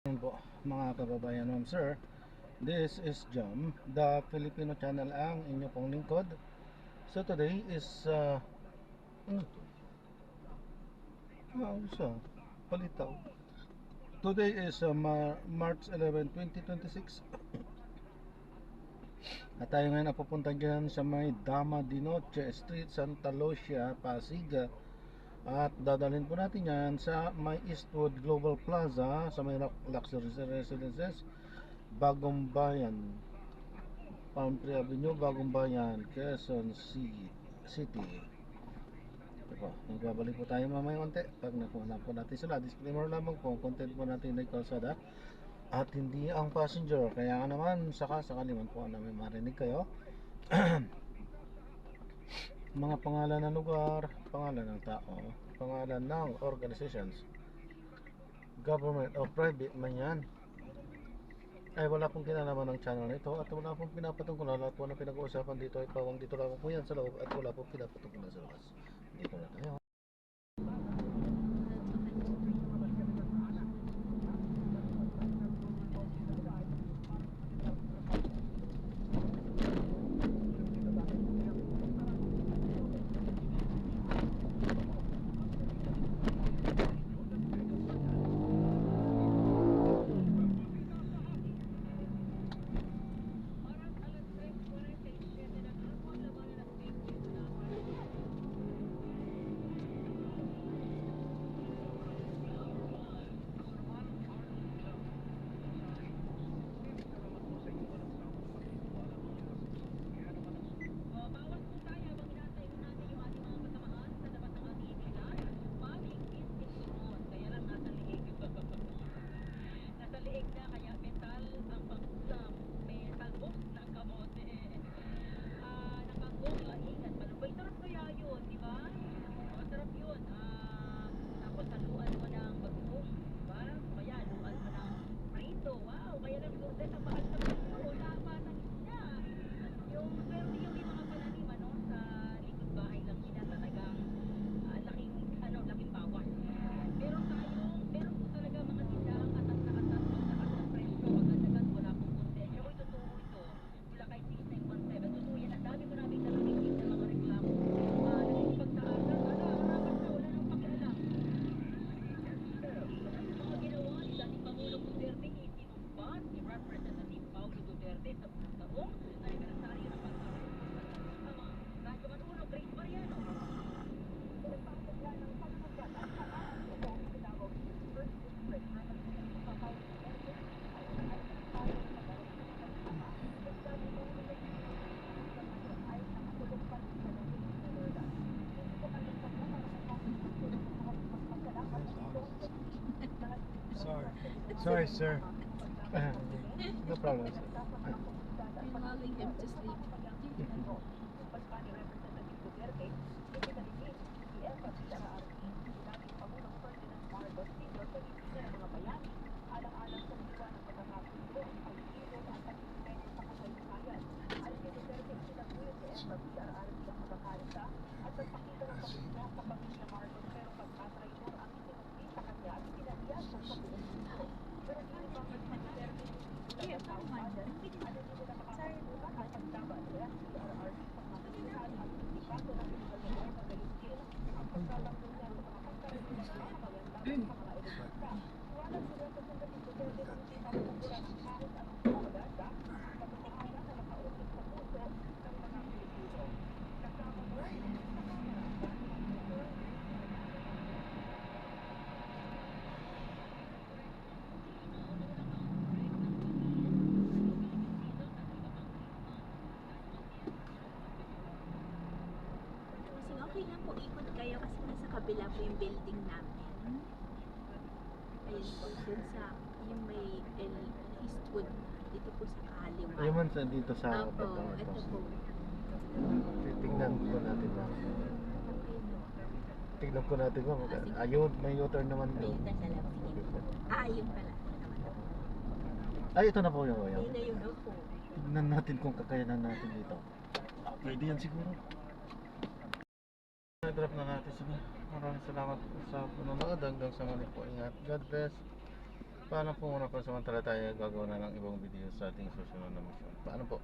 Yun po mga kababayan, ma'am sir, this is Jam, the Filipino channel ang inyo pong lingkod. So today is ano to? Isa, palitaw. Today is March 11, 2026. At tayo ngayon napupunta dyan sa may Dama de Noche Street, Santa Lucia, Pasig. At dadalhin po natin yan sa may Eastwood Global Plaza sa may luxury residences, Bagong Bayan, Palm Tree Avenue, Bagong Bayan, Quezon City. Ito po, magbabalik po tayo mamaya konti pag nakuha na po natin sila. Disclaimer lamang po, content po natin ay kalsada at hindi ang passenger. Kaya naman sakali man po namin marinig kayo mga pangalan ng lugar, pangalan ng tao, pangalan ng organizations, government o private man yan, ay wala pong kinalaman ng channel nito at wala pong pinapatungkulan. Lahat po na pinag-uusapan dito ay pawang dito lang po yan sa loob at wala pong pinapatungkulan sa labas. Dito na tayo. Sorry, sir. No problem, sir. I'm allowing him to sleep. Okay lang po, ikot kayo kasi nasa kabila po yung building namin. Ayun po, dun sa yung may Eastwood, dito po sa kaliwa. Ayun man sa dito sa Opo, ito po. Tignan po natin ba? Okay, no. Tignan po natin ba? Ayun, may U-turn naman May doon. U-turn na lang. Sige po. Ayun pala. Ay, ito na po yung Ayun na yun po. Tignan natin kung kakayanan natin dito. Pwede yan siguro. Na-drop na natin sila. Maraming salamat po sa panonood. Hanggang sa muli po. Ingat. God bless. Paano po muna pansamantala tayo gagawa na ng ibang video sa ating susunod na mission? Paano po?